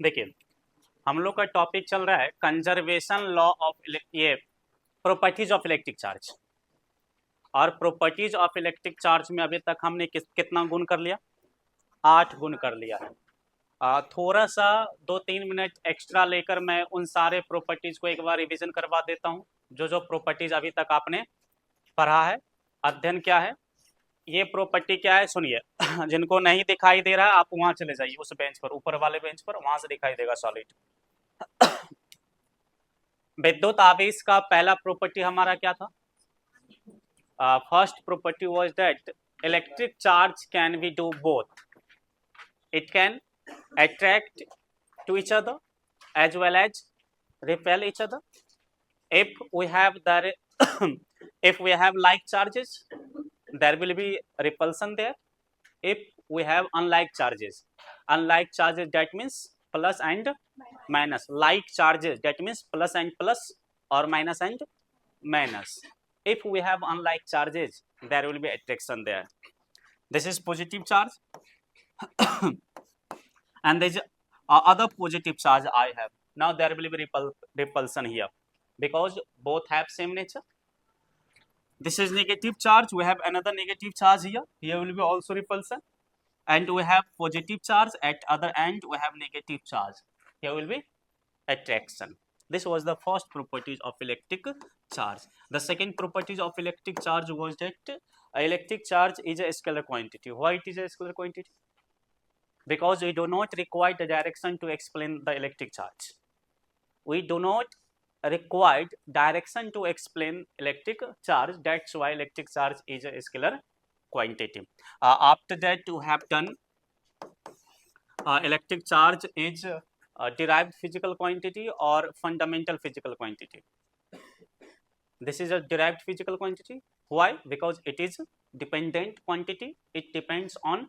देखिए, हम लोग का टॉपिक चल रहा है कंजर्वेशन लॉ ऑफ ये प्रॉपर्टीज ऑफ इलेक्ट्रिक चार्ज। और प्रॉपर्टीज ऑफ इलेक्ट्रिक चार्ज में अभी तक हमने कितना गुण कर लिया? 8 गुण कर लिया है। थोड़ा सा 2-3 मिनट एक्स्ट्रा लेकर मैं उन सारे प्रॉपर्टीज को एक बार रिवीजन करवा देता हूँ। जो जो प्रॉपर्टीज अभी तक आपने पढ़ा है, अध्ययन क्या है, ये प्रॉपर्टी क्या है सुनिए। जिनको नहीं दिखाई दे रहा है आप वहां चले जाइए, उस बेंच पर, ऊपर वाले बेंच पर, वहां से दिखाई देगा सॉलिड। विद्युत आवेश का पहला प्रॉपर्टी हमारा क्या था? First property was that electric charge can be do both. It can attract to each other as well as repel each other. If we have the if we have like charges, there will be repulsion there. If we have unlike charges, that means plus and minus. Like charges, that means plus and plus, or minus and minus. If we have unlike charges, there will be attraction there. This is positive charge. And there is other positive charge I have. Now there will be repulsion here because both have same nature. This is negative charge. We have another negative charge here. Here will be also repulsion. And we have positive charge. At other end, we have negative charge. Here will be attraction. This was the first properties of electric charge. The second properties of electric charge was that electric charge is a scalar quantity. Why it is a scalar quantity? Because we do not require the direction to explain the electric charge. We do not require direction to explain electric charge. That's why electric charge is a scalar quantity. After that, you have done electric charge is derived physical quantity or fundamental physical quantity. This is a derived physical quantity. Why? Because it is dependent quantity. It depends on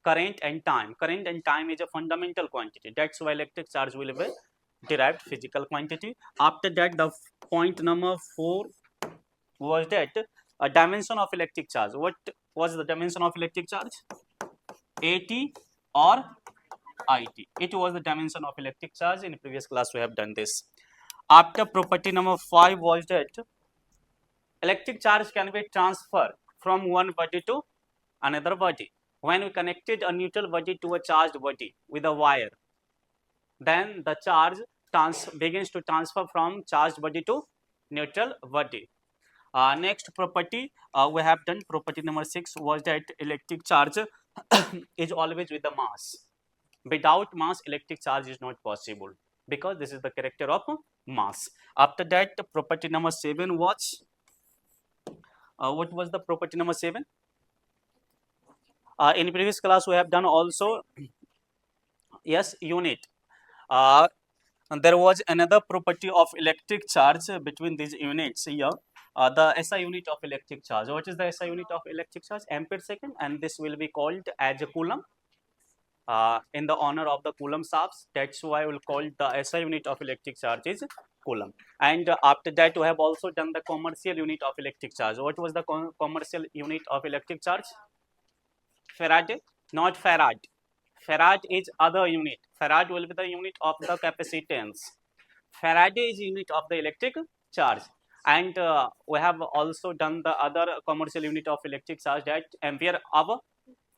current and time. Current and time is a fundamental quantity. That's why electric charge will be derived physical quantity. After that, the point number 4 was that a dimension of electric charge. What was the dimension of electric charge? AT or IT. It was the dimension of electric charge. In previous class we have done this. After property number 5 was that electric charge can be transferred from one body to another body. When we connected a neutral body to a charged body with a wire, then the charge begins to transfer from charged body to neutral body. Next property we have done, property number 6 was that electric charge is always with the mass. Without mass, electric charge is not possible because this is the character of mass. After that, property number 7 was what was the property number 7? In previous class we have done also, yes, unit. There was another property of electric charge between these units here. The SI unit of electric charge. What is the SI unit of electric charge? Ampere second, and this will be called as a coulomb. In the honor of the Coulomb shafts, that's why we'll call the SI unit of electric charge is Coulomb. And after that, we have also done the commercial unit of electric charge. What was the commercial unit of electric charge? Farad, not Farad. Farad is other unit. Farad will be the unit of the capacitance. Faraday is unit of the electric charge. And we have also done the other commercial unit of electric charge, that ampere hour.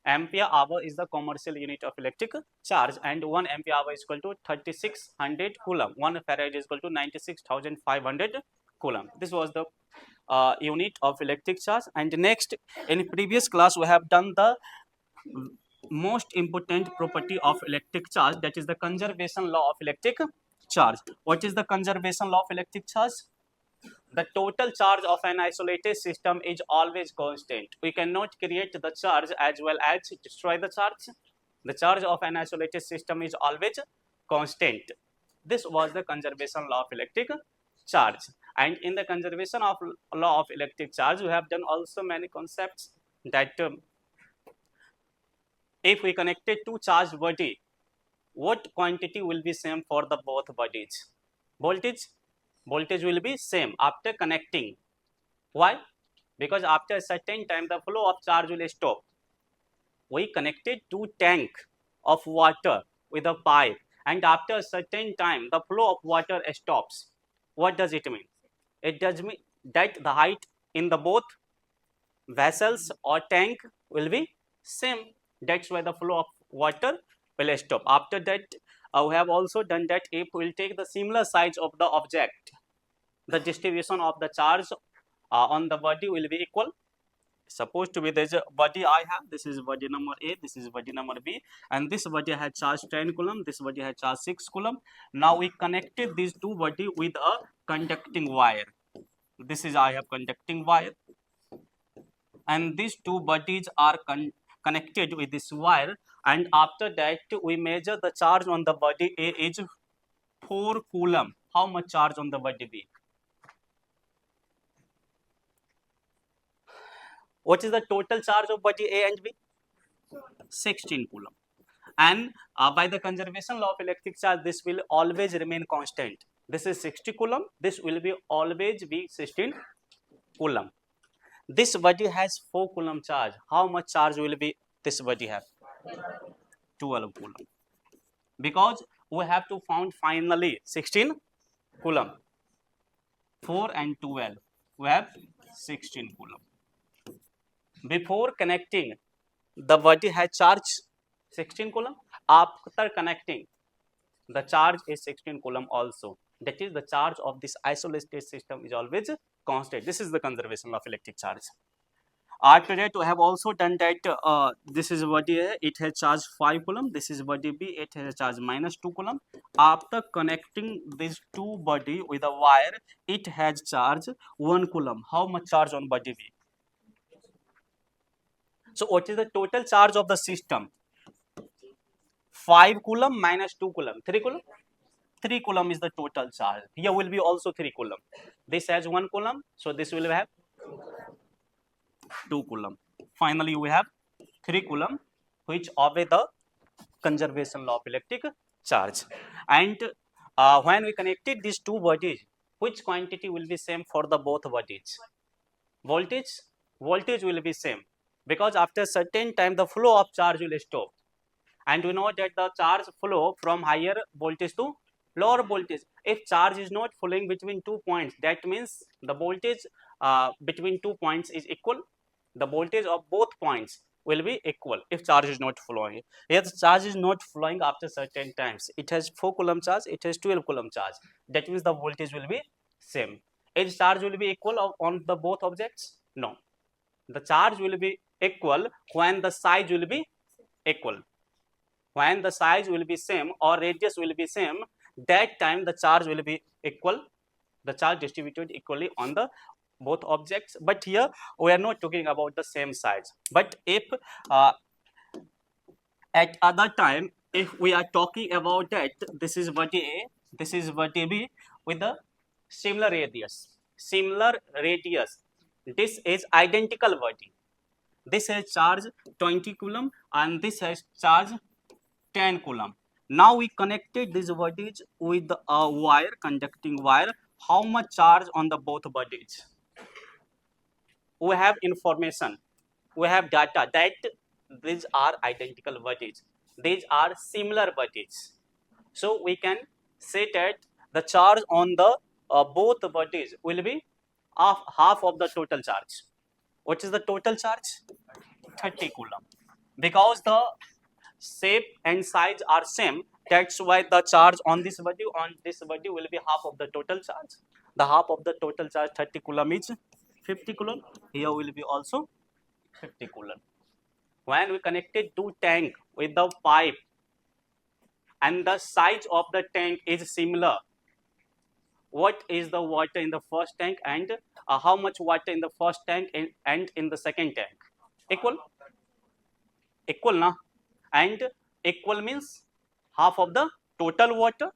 Ampere hour is the commercial unit of electric charge, and 1 ampere hour is equal to 3600 coulomb. 1 farad is equal to 96,500 coulomb. This was the unit of electric charge. And next, in previous class we have done the most important property of electric charge, that is the conservation law of electric charge. What is the conservation law of electric charge? The total charge of an isolated system is always constant. We cannot create the charge as well as destroy the charge. The charge of an isolated system is always constant. This was the conservation law of electric charge. And in the conservation of law of electric charge, we have done also many concepts, that if we connected two charged body, what quantity will be same for the both bodies? Voltage will be same after connecting. Why? Because after a certain time the flow of charge will stop. We connected two tank of water with a pipe, and after a certain time the flow of water stops. What does it mean? It does mean that the height in the both vessels or tank will be same. That's why the flow of water will stop. After that, we have also done that if we will take the similar size of the object, the distribution of the charge on the body will be equal. Supposed to be there's a body I have, this is body number A, this is body number B, and this body has charge 10 coulomb, this body has charge 6 coulomb. Now we connected these two body with a conducting wire. This is I have conducting wire, and these two bodies are connected with this wire, and after that we measure the charge on the body A is 4 coulomb. How much charge on the body B? What is the total charge of body A and B? 16 coulomb. And by the conservation law of electric charge, this will always remain constant. This is 60 coulomb, this will be always be 16 coulomb. This body has 4 coulomb charge. How much charge will be this body have? 12 coulomb. Because we have to find finally 16 coulomb. 4 and 12. We have 16 coulomb. Before connecting, the body has charge 16 coulomb. After connecting, the charge is 16 coulomb also. That is, the charge of this isolated system is always constant. This is the conservation of electric charge. After that, we have also done that this is body A, it has charge 5 coulomb. This is body B, it has charge minus 2 coulomb. After connecting these two body with a wire, it has charge 1 coulomb. How much charge on body B? So what is the total charge of the system? 5 coulomb minus 2 coulomb. 3 coulomb? 3 coulomb is the total charge. Here will be also 3 coulomb. This has 1 coulomb, so this will have 2 coulomb. Finally, we have 3 coulomb, which obey the conservation law of electric charge. And when we connected these two bodies, which quantity will be same for the both bodies? Voltage? Voltage will be same, because after certain time the flow of charge will stop. And we know that the charge flow from higher voltage to lower voltage. If charge is not flowing between 2 points, that means the voltage between 2 points is equal. The voltage of both points will be equal if charge is not flowing. If the charge is not flowing after certain times, it has 4 coulomb charge, it has 12 coulomb charge. That means the voltage will be same. Is charge will be equal on the both objects? No. The charge will be equal when the size will be equal. When the size will be same or radius will be same, that time the charge will be equal, the charge distributed equally on the both objects. But here we are not talking about the same size. But if at other time, if we are talking about that, this is body A, this is body B with a similar radius. Similar radius. This is identical body. This has charge 20 coulomb and this has charge 10 coulomb. Now we connected these bodies with a wire, conducting wire. How much charge on the both bodies? We have information, we have data that these are identical bodies. These are similar bodies. So we can say that the charge on the both bodies will be half of the total charge. What is the total charge? 30 coulomb. Because the shape and size are same, that's why the charge on this body will be half of the total charge. The half of the total charge 30 coulomb is 50 coulomb. Here will be also 50 coulomb. When we connected two tank with the pipe and the size of the tank is similar, what is the water in the first tank and how much water in the first tank and in the second tank? Equal? Equal, na? And equal means half of the total water.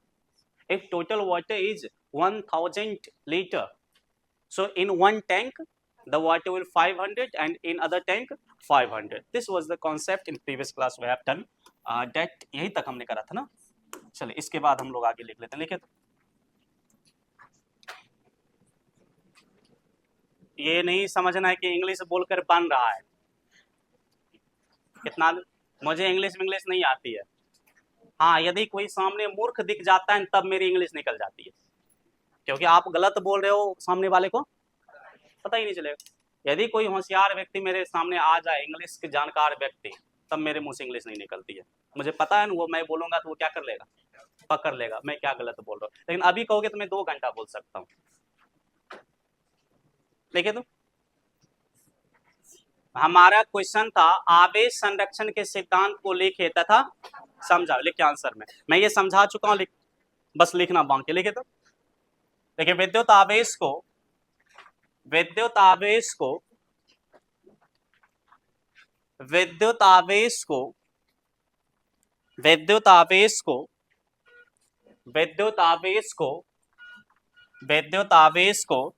If total water is 1000 liter, so in one tank the water will 500 and in other tank 500. This was the concept in previous class we have done. That यही तक हमने करा था ना. चलिए इसके बाद हम लोग आगे लिख लेते हैं. लिखे तो ये नहीं समझना है कि इंग्लिश बोलकर बन रहा है. कितना मुझे इंग्लिश नहीं आती है. हाँ, यदि कोई सामने मूर्ख दिख जाता है तब मेरी इंग्लिश निकल जाती है, क्योंकि आप गलत बोल रहे हो, सामने वाले को पता ही नहीं चलेगा। यदि कोई होशियार व्यक्ति मेरे सामने आ जाए, इंग्लिश के जानकार व्यक्ति, तब मेरे मुंह से इंग्लिश नहीं निकलती है। मुझे पता है ना, वो मैं बोलूंगा तो वो क्या कर लेगा, पकड़ लेगा मैं क्या गलत बोल रहा हूँ। लेकिन अभी कहोगे तो मैं 2 घंटा बोल सकता हूँ। देखिए तो हमारा क्वेश्चन था आवेश संरक्षण के सिद्धांत को लिखे तथा समझा। लिख के आंसर में मैं ये समझा चुका हूँ, बस लिखना बाकी। लिखे तो देखिए, विद्युत आवेश को विद्युत आवेश को विद्युत आवेश को विद्युत आवेश को विद्युत आवेश को विद्युत आवेश को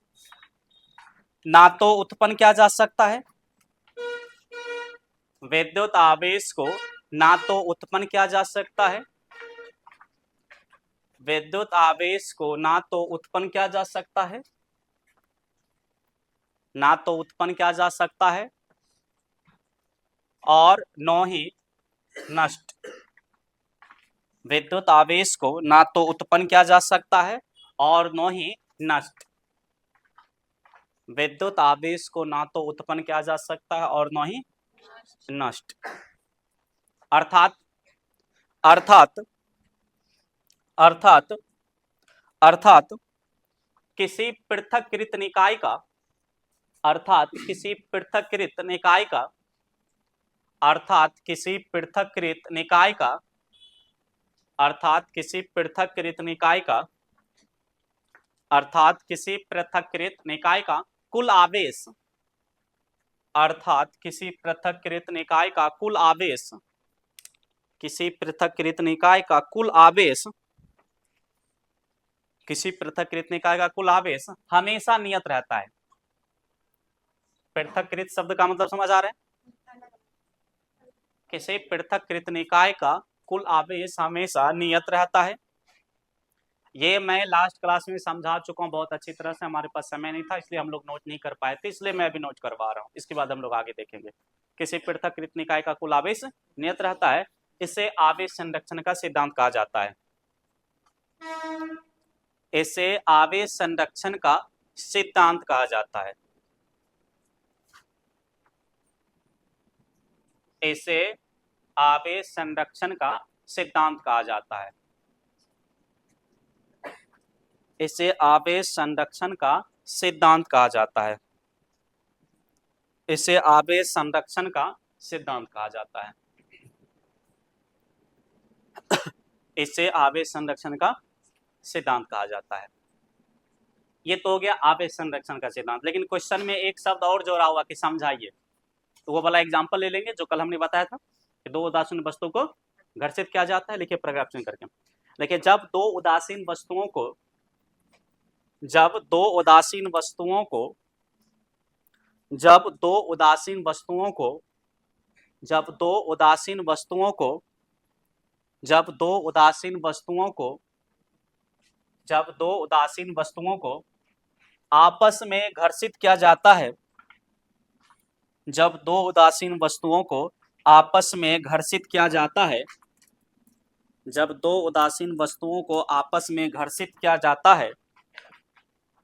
ना तो उत्पन्न किया जा सकता है, विद्युत आवेश को ना तो उत्पन्न किया जा सकता है, विद्युत आवेश को ना तो उत्पन्न किया जा सकता है, ना तो उत्पन्न किया जा सकता है और न ही नष्ट। विद्युत आवेश को ना तो उत्पन्न किया जा सकता है और न ही नष्ट। विद्युत आवेश को ना तो उत्पन्न किया जा सकता है और न ही नष्ट। अर्थात अर्थात अर्थात अर्थात किसी पृथक्कृत निकाय का अर्थात किसी पृथक्कृत निकाय का अर्थात किसी पृथक्कृत निकाय का अर्थात किसी पृथक्कृत निकाय का अर्थात किसी पृथक्कृत निकाय का कुल आवेश अर्थात किसी पृथक्कृत निकाय का कुल आवेश किसी पृथक्कृत निकाय का कुल आवेश किसी पृथक्कृत निकाय का कुल आवेश हमेशा नियत रहता है। पृथक्कृत शब्द का मतलब समझ आ रहा है? किसी पृथक्कृत निकाय का कुल आवेश हमेशा नियत रहता है। ये मैं लास्ट क्लास में समझा चुका हूँ बहुत अच्छी तरह से, हमारे पास समय नहीं था इसलिए हम लोग नोट नहीं कर पाए थे, इसलिए मैं भी नोट करवा रहा हूँ। इसके बाद हम लोग आगे देखेंगे। किसी पृथक्कृत निकाय का कुल आवेश नियत रहता है, इसे आवेश संरक्षण का सिद्धांत कहा जाता है। इसे आवेश संरक्षण का सिद्धांत कहा जाता है। इसे आवेश संरक्षण का सिद्धांत कहा जाता है। इसे आवेश संरक्षण का सिद्धांत कहा जाता है। इसे आवेश संरक्षण का सिद्धांत कहा जाता है। इसे आवेश संरक्षण का सिद्धांत कहा जाता है। ये तो हो गया आवेश संरक्षण का सिद्धांत। लेकिन क्वेश्चन में एक शब्द और जोड़ा हुआ कि समझाइए, तो वो वाला एग्जांपल ले लेंगे जो कल हमने बताया था कि दो उदासीन वस्तु को घर्षित किया जाता है। लिखिए प्रकाशन करके। देखिए, जब दो उदासीन वस्तुओं को जब दो उदासीन वस्तुओं को जब दो उदासीन वस्तुओं को जब दो उदासीन वस्तुओं को जब दो उदासीन वस्तुओं को जब दो उदासीन वस्तुओं को आपस में घर्षित किया जाता है जब दो उदासीन वस्तुओं को आपस में घर्षित किया जाता है जब दो उदासीन वस्तुओं को आपस में घर्षित किया जाता है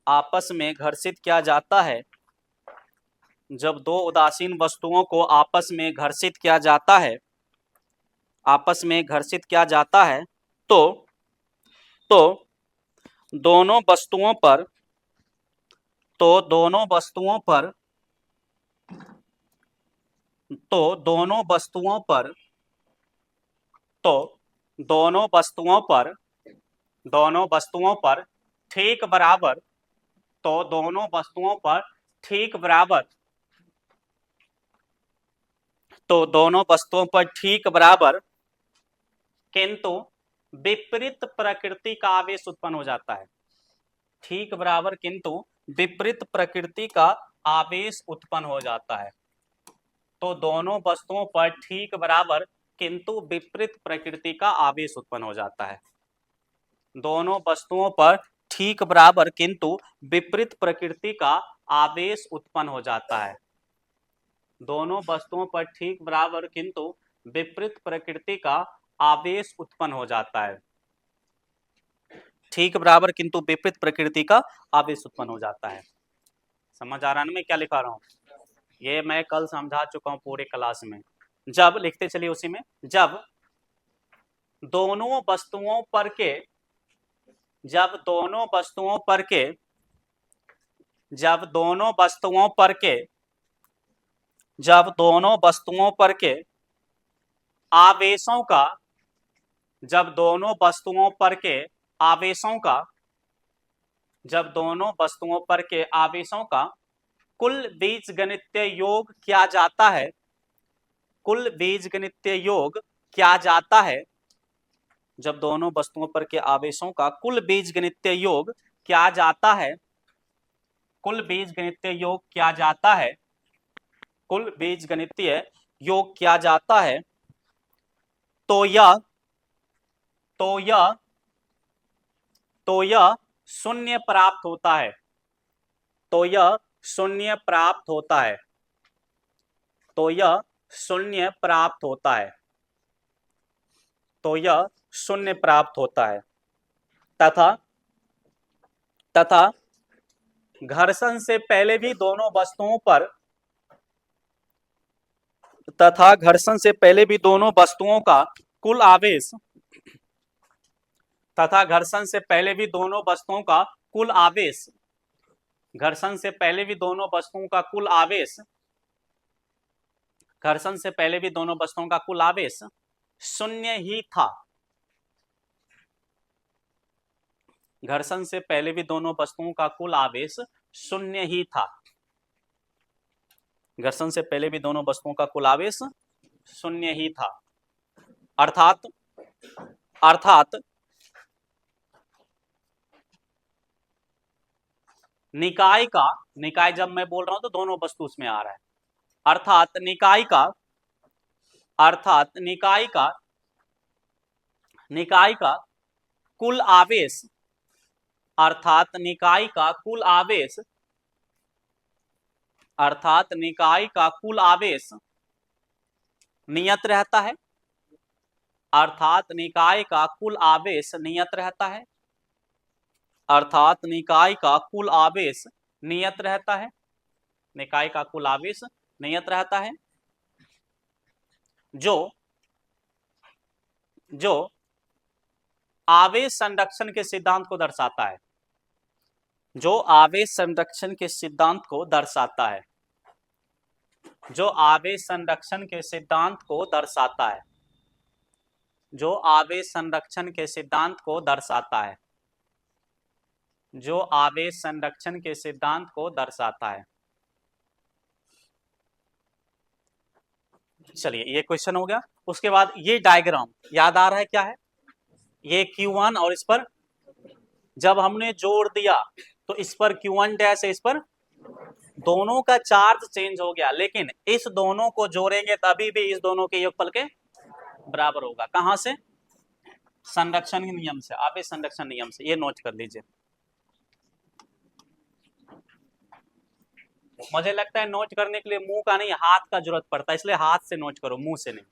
आपस में घर्षित किया जाता है जब दो उदासीन वस्तुओं को आपस में घर्षित किया जाता है आपस में घर्षित किया जाता है तो दोनों वस्तुओं पर तो दोनों वस्तुओं पर तो दोनों वस्तुओं पर तो दोनों वस्तुओं पर दोनों वस्तुओं पर ठीक बराबर तो दोनों वस्तुओं पर ठीक बराबर तो दोनों वस्तुओं पर ठीक बराबर किंतु विपरीत प्रकृति का आवेश उत्पन्न हो जाता है। ठीक बराबर किंतु विपरीत प्रकृति का आवेश उत्पन्न हो जाता है। तो दोनों वस्तुओं पर ठीक बराबर किंतु विपरीत प्रकृति का आवेश उत्पन्न हो जाता है। दोनों वस्तुओं पर ठीक बराबर किंतु विपरीत प्रकृति का आवेश उत्पन्न हो जाता है। दोनों वस्तुओं पर ठीक बराबर किंतु विपरीत प्रकृति का आवेश उत्पन्न हो जाता है। ठीक बराबर किंतु विपरीत प्रकृति का आवेश उत्पन्न हो जाता है। समझ आ रहा है ना मैं क्या लिखा रहा हूँ? ये मैं कल समझा चुका हूँ पूरे क्लास में। जब लिखते चलिए उसी में, जब दोनों वस्तुओं पर के जब दोनों वस्तुओं पर के जब दोनों वस्तुओं पर के जब दोनों वस्तुओं पर के आवेशों का जब दोनों वस्तुओं पर के आवेशों का जब दोनों वस्तुओं पर के आवेशों का कुल बीजगणितीय योग किया जाता है, कुल बीजगणितीय योग किया जाता है, जब दोनों वस्तुओं पर के आवेशों का कुल बीजगणितीय योग किया जाता है, कुल बीजगणितीय योग किया जाता है, कुल बीजगणितीय योग किया जाता है, तो यह तो यह तो यह शून्य प्राप्त होता है, तो यह शून्य प्राप्त होता है, तो यह शून्य प्राप्त होता है, तो यह शून्य प्राप्त होता है तथा तथा घर्षण से पहले भी दोनों वस्तुओं पर तथा घर्षण से पहले भी दोनों वस्तुओं का कुल आवेश तथा घर्षण से पहले भी दोनों वस्तुओं का कुल आवेश घर्षण से पहले भी दोनों वस्तुओं का कुल आवेश घर्षण से पहले भी दोनों वस्तुओं का कुल आवेश शून्य ही था। घर्षण से पहले भी दोनों वस्तुओं का कुल आवेश शून्य ही था। घर्षण से पहले भी दोनों वस्तुओं का कुल आवेश शून्य ही था। अर्थात अर्थात निकाय का, निकाय जब मैं बोल रहा हूं तो दोनों वस्तु उसमें आ रहा है, अर्थात निकाय का कुल आवेश अर्थात निकाय का कुल आवेश अर्थात निकाय का कुल आवेश नियत रहता है, अर्थात निकाय का कुल आवेश नियत रहता है, अर्थात निकाय का कुल आवेश नियत रहता है, निकाय का कुल आवेश नियत रहता है, जो जो आवेश संरक्षण के सिद्धांत को दर्शाता है, जो आवेश संरक्षण के सिद्धांत को दर्शाता है, जो आवेश संरक्षण के सिद्धांत को दर्शाता है, जो आवेश संरक्षण के सिद्धांत को दर्शाता है, जो आवेश संरक्षण के सिद्धांत को दर्शाता है। चलिए ये क्वेश्चन हो गया। उसके बाद ये डायग्राम याद आ रहा है क्या है? ये Q1 और इस पर जब हमने जोड़ दिया तो इस पर Q1 डैश है, इस पर दोनों का चार्ज चेंज हो गया, लेकिन इस दोनों को जोड़ेंगे तभी भी इस दोनों के योगफल के बराबर होगा। कहां से? संरक्षण के नियम से, आवेश संरक्षण नियम से। ये नोट कर लीजिए। मुझे लगता है नोट करने के लिए मुंह का नहीं हाथ का जरूरत पड़ता है, इसलिए हाथ से नोट करो, मुंह से नहीं।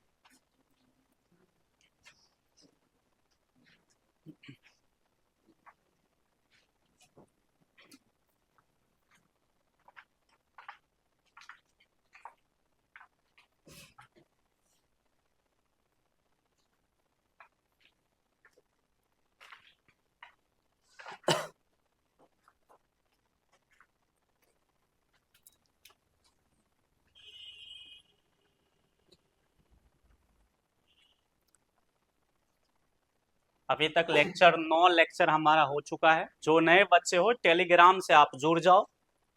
अभी तक लेक्चर 9 लेक्चर हमारा हो चुका है। जो नए बच्चे हो टेलीग्राम से आप जुड़ जाओ,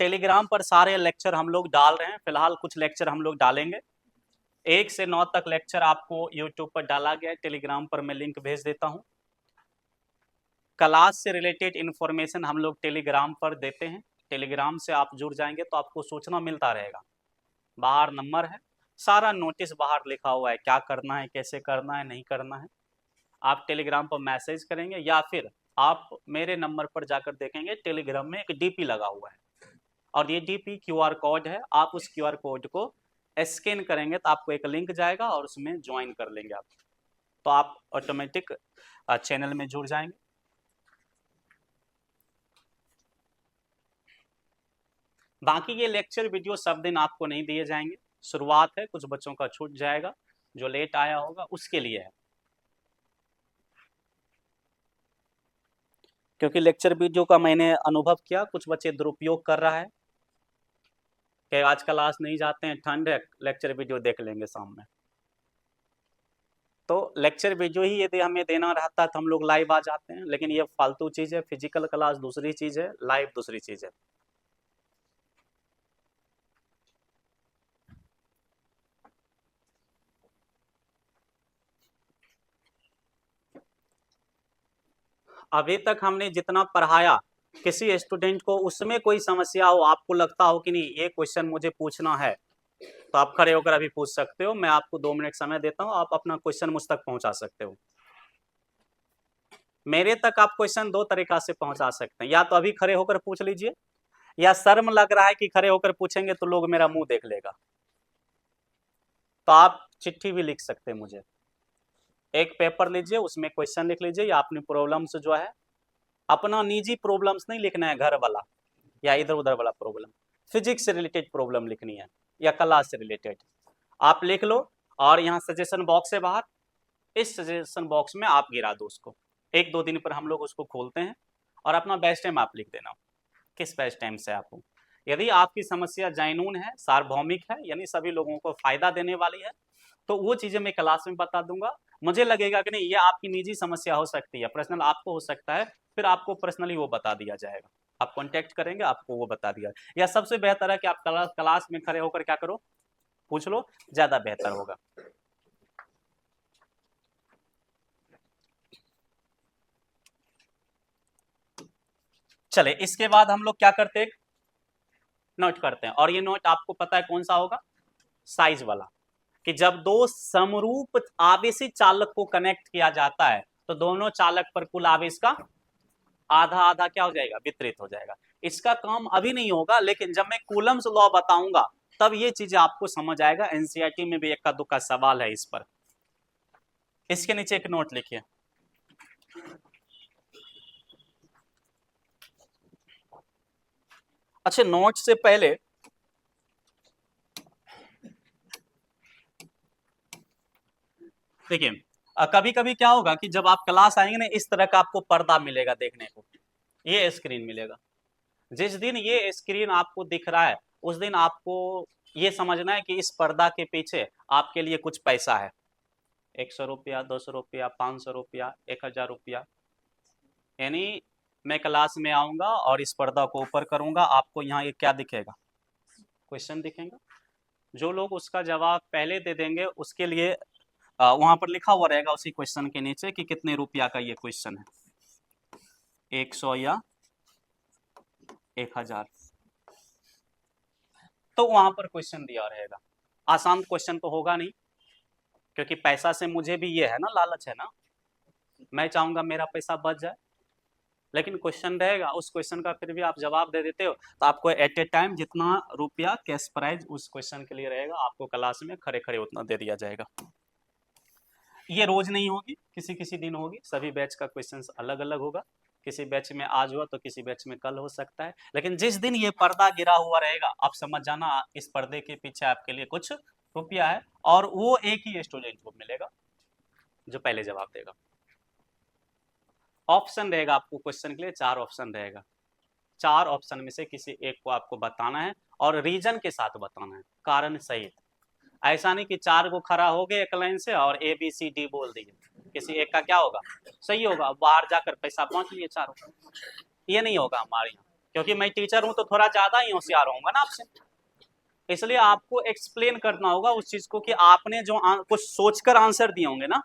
टेलीग्राम पर सारे लेक्चर हम लोग डाल रहे हैं। फिलहाल कुछ लेक्चर हम लोग डालेंगे, 1 से 9 तक लेक्चर आपको यूट्यूब पर डाला गया है, टेलीग्राम पर मैं लिंक भेज देता हूँ। क्लास से रिलेटेड इंफॉर्मेशन हम लोग टेलीग्राम पर देते हैं, टेलीग्राम से आप जुड़ जाएंगे तो आपको सूचना मिलता रहेगा। बाहर नंबर है, सारा नोटिस बाहर लिखा हुआ है, क्या करना है, कैसे करना है, नहीं करना है। आप टेलीग्राम पर मैसेज करेंगे या फिर आप मेरे नंबर पर जाकर देखेंगे, टेलीग्राम में एक डीपी लगा हुआ है और ये डीपी क्यूआर कोड है। आप उस क्यूआर कोड को स्कैन करेंगे तो आपको एक लिंक जाएगा और उसमें ज्वाइन कर लेंगे आप। तो आप ऑटोमेटिक चैनल में जुड़ जाएंगे। बाकी ये लेक्चर वीडियो सब दिन आपको नहीं दिए जाएंगे, शुरुआत है, कुछ बच्चों का छूट जाएगा, जो लेट आया होगा उसके लिए है। क्योंकि लेक्चर वीडियो का मैंने अनुभव किया, कुछ बच्चे दुरुपयोग कर रहा है कि आज क्लास नहीं जाते हैं, ठंड है, लेक्चर वीडियो देख लेंगे शाम में। तो लेक्चर वीडियो ही यदि हमें देना रहता है तो हम लोग लाइव आ जाते हैं, लेकिन ये फालतू चीज़ है। फिजिकल क्लास दूसरी चीज़ है, लाइव दूसरी चीज़ है। अभी तक हमने जितना पढ़ाया, किसी स्टूडेंट को उसमें कोई समस्या हो, आपको लगता हो कि नहीं ये क्वेश्चन मुझे पूछना है, तो आप खड़े होकर अभी पूछ सकते हो। मैं आपको 2 मिनट समय देता हूं, आप अपना क्वेश्चन मुझ तक पहुंचा सकते हो। मेरे तक आप क्वेश्चन 2 तरीका से पहुंचा सकते हैं, या तो अभी खड़े होकर पूछ लीजिए, या शर्म लग रहा है कि खड़े होकर पूछेंगे तो लोग मेरा मुंह देख लेगा, तो आप चिट्ठी भी लिख सकते हैं मुझे। एक पेपर लीजिए, उसमें क्वेश्चन लिख लीजिए, या अपनी प्रॉब्लम्स जो है, अपना निजी प्रॉब्लम्स नहीं लिखना है, घर वाला या इधर उधर वाला प्रॉब्लम, फिजिक्स से रिलेटेड प्रॉब्लम लिखनी है या क्लास से रिलेटेड, आप लिख लो। और यहाँ सजेशन बॉक्स है बाहर, इस सजेशन बॉक्स में आप गिरा दो उसको। 1-2 दिन पर हम लोग उसको खोलते हैं, और अपना बेस्ट टाइम आप लिख देना, किस बेस्ट टाइम से आप हो। यदि आपकी समस्या जायनून है, सार्वभौमिक है, यानी सभी लोगों को फायदा देने वाली है, तो वो चीजें मैं क्लास में बता दूंगा। मुझे लगेगा कि नहीं ये आपकी निजी समस्या हो सकती है, पर्सनल आपको हो सकता है, फिर आपको पर्सनली वो बता दिया जाएगा। आप कांटेक्ट करेंगे, आपको वो बता दिया, या सबसे बेहतर है कि आप क्लास में खड़े होकर क्या करो, पूछ लो, ज्यादा बेहतर होगा। चले, इसके बाद हम लोग क्या करते हैं, नोट करते हैं। और ये नोट आपको पता है कौन सा होगा, साइज वाला, कि जब दो समरूप आवेशी चालक को कनेक्ट किया जाता है तो दोनों चालक पर कुल आवेश का आधा आधा क्या हो जाएगा, वितरित हो जाएगा। इसका काम अभी नहीं होगा, लेकिन जब मैं कूलम्स लॉ बताऊंगा तब ये चीजें आपको समझ आएगा। एनसीईआरटी में भी इक्का दुक्का सवाल है इस पर। इसके नीचे एक नोट लिखिए। अच्छा, नोट से पहले देखिए, कभी कभी क्या होगा कि जब आप क्लास आएंगे ना, इस तरह का आपको पर्दा मिलेगा देखने को, ये स्क्रीन मिलेगा। जिस दिन ये स्क्रीन आपको दिख रहा है, उस दिन आपको ये समझना है कि इस पर्दा के पीछे आपके लिए कुछ पैसा है। 100 रुपया, 200 रुपया, 500 रुपया, 1000 रुपया। यानी मैं क्लास में आऊंगा और इस पर्दा को ऊपर करूंगा, आपको यहाँ ये क्या दिखेगा, क्वेश्चन दिखेगा। जो लोग उसका जवाब पहले दे देंगे उसके लिए वहां पर लिखा हुआ रहेगा उसी क्वेश्चन के नीचे कि कितने रुपया का ये क्वेश्चन है, 100 या 1000। तो वहां पर क्वेश्चन दिया रहेगा। आसान क्वेश्चन तो होगा नहीं, क्योंकि पैसा से मुझे भी ये है ना, लालच है ना, मैं चाहूंगा मेरा पैसा बच जाए, लेकिन क्वेश्चन रहेगा, उस क्वेश्चन का फिर भी आप जवाब दे देते हो, तो आपको एट ए टाइम जितना रुपया कैश प्राइज उस क्वेश्चन के लिए रहेगा, आपको क्लास में खड़े खड़े उतना दे दिया जाएगा। ये रोज नहीं होगी, किसी किसी दिन होगी, सभी बैच का क्वेश्चन अलग अलग होगा। किसी बैच में आज हुआ तो किसी बैच में कल हो सकता है, लेकिन जिस दिन ये पर्दा गिरा हुआ रहेगा, आप समझ जाना इस पर्दे के पीछे आपके लिए कुछ रुपया है, और वो एक ही स्टूडेंट को मिलेगा जो पहले जवाब देगा। ऑप्शन रहेगा आपको क्वेश्चन के लिए, 4 ऑप्शन रहेगा। 4 ऑप्शन में से किसी एक को आपको बताना है, और रीजन के साथ बताना है, कारण सहित। ऐसा नहीं कि 4 को खड़ा हो गए एक लाइन से और ABCD बोल दिए, किसी एक का क्या होगा, सही होगा, बाहर जाकर पैसा पहुंच लिए चारों। ये नहीं होगा हमारे यहाँ, क्योंकि मैं टीचर हूं तो थोड़ा ज्यादा ही होशियार होऊंगा ना आपसे, इसलिए आपको एक्सप्लेन करना होगा उस चीज को कि आपने जो कुछ सोचकर आंसर दिए होंगे ना।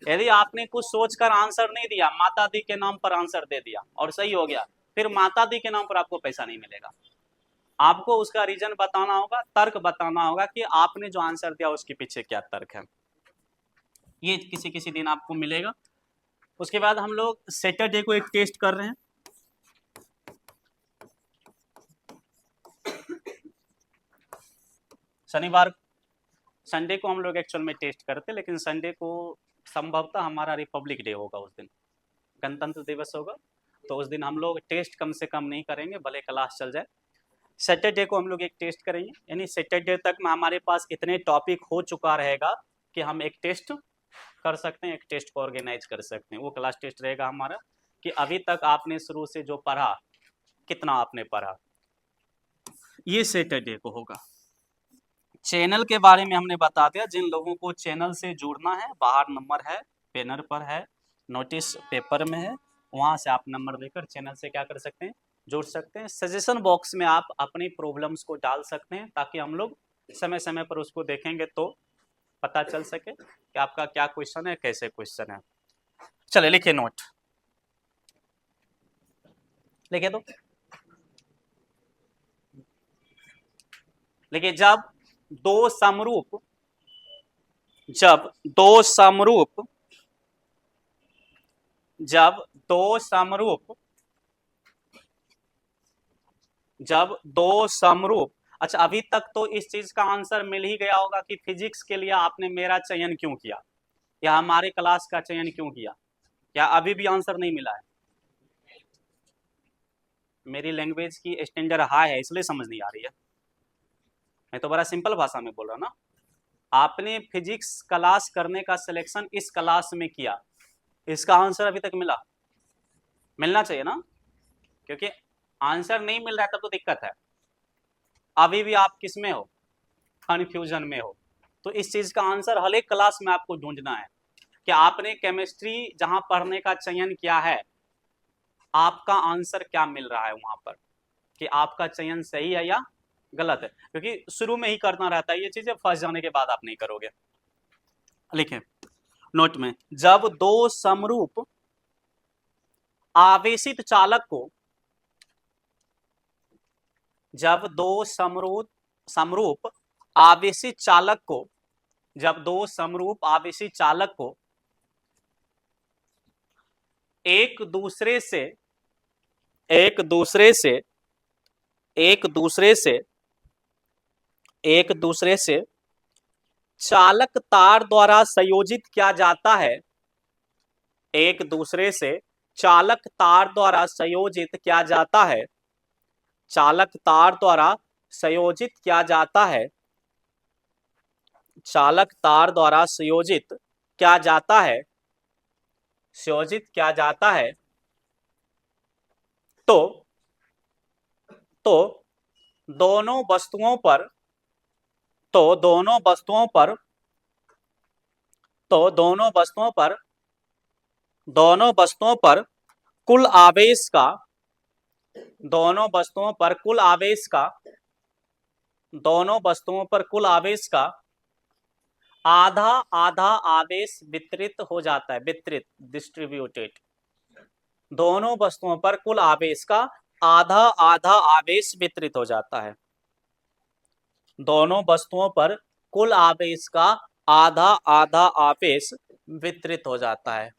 यदि आपने कुछ सोचकर आंसर नहीं दिया, माता दी के नाम पर आंसर दे दिया और सही हो गया, फिर माता दी के नाम पर आपको पैसा नहीं मिलेगा। आपको उसका रीजन बताना होगा, तर्क बताना होगा कि आपने जो आंसर दिया उसके पीछे क्या तर्क है। ये किसी किसी दिन आपको मिलेगा। उसके बाद हम लोग सैटरडे को एक टेस्ट कर रहे हैं। शनिवार, संडे को हम लोग एक्चुअल में टेस्ट करते, लेकिन संडे को संभवतः हमारा रिपब्लिक डे होगा उस दिन, गणतंत्र दिवस होगा, तो उस दिन हम लोग टेस्ट कम से कम नहीं करेंगे, भले क्लास चल जाए। सैटरडे को हम लोग एक टेस्ट करेंगे, यानी सैटरडे तक में हमारे पास इतने टॉपिक हो चुका रहेगा कि हम एक टेस्ट कर सकते हैं, एक टेस्ट को ऑर्गेनाइज कर सकते हैं। वो क्लास टेस्ट रहेगा हमारा कि अभी तक आपने शुरू से जो पढ़ा कितना आपने पढ़ा, ये सैटरडे को होगा। चैनल के बारे में हमने बता दिया, जिन लोगों को चैनल से जुड़ना है, बाहर नंबर है, बैनर पर है, नोटिस पेपर में है, वहां से आप नंबर लेकर चैनल से क्या कर सकते हैं, जुड़ सकते हैं। सजेशन बॉक्स में आप अपनी प्रॉब्लम्स को डाल सकते हैं, ताकि हम लोग समय समय पर उसको देखेंगे तो पता चल सके कि आपका क्या क्वेश्चन है, कैसे क्वेश्चन है। चले लिखिए नोट, लिखिए तो लिखिए। जब दो समरूप जब दो समरूप जब दो समरूप जब दो समरूप अच्छा, अभी तक तो इस चीज का आंसर मिल ही गया होगा कि फिजिक्स के लिए आपने मेरा चयन क्यों किया, या हमारे क्लास का चयन क्यों किया। क्या अभी भी आंसर नहीं मिला है? मेरी लैंग्वेज की स्टैंडर्ड हाई है, इसलिए समझ नहीं आ रही है। मैं तो बड़ा सिंपल भाषा में बोल रहा हूँ ना। आपने फिजिक्स क्लास करने का सिलेक्शन इस क्लास में किया, इसका आंसर अभी तक मिलना चाहिए ना, क्योंकि आंसर नहीं मिल रहा है तब तो दिक्कत है। अभी भी आप किस में हो, कंफ्यूजन में हो। तो इस चीज का आंसर हर एक क्लास में आपको ढूंढना है कि आपने केमिस्ट्री जहां पढ़ने का चयन किया है, आपका आंसर क्या मिल रहा है वहां पर, कि आपका चयन सही है या गलत है। क्योंकि शुरू में ही करना रहता है ये चीजें, फंस जाने के बाद आप नहीं करोगे। लिखें नोट में, जब दो समरूप आवेशित चालक को जब दो समरूप आवेशित चालक को जब दो समरूप आवेशित चालक को एक दूसरे से एक दूसरे से एक दूसरे से एक दूसरे से चालक तार द्वारा संयोजित किया जाता है, एक दूसरे से चालक तार द्वारा संयोजित किया जाता है, चालक तार द्वारा संयोजित किया जाता है, चालक तार द्वारा संयोजित किया जाता है, संयोजित किया जाता है, तो तो दोनों वस्तुओं पर तो दोनों वस्तुओं पर तो दोनों वस्तुओं पर दोनों वस्तुओं पर कुल आवेश का दोनों वस्तुओं पर कुल आवेश का दोनों वस्तुओं पर कुल आवेश का आधा आधा आवेश वितरित हो जाता है, वितरित डिस्ट्रीब्यूटेड। दोनों वस्तुओं पर कुल आवेश का आधा आधा आवेश वितरित हो जाता है, दोनों वस्तुओं पर कुल आवेश का आधा आधा आवेश वितरित हो जाता है,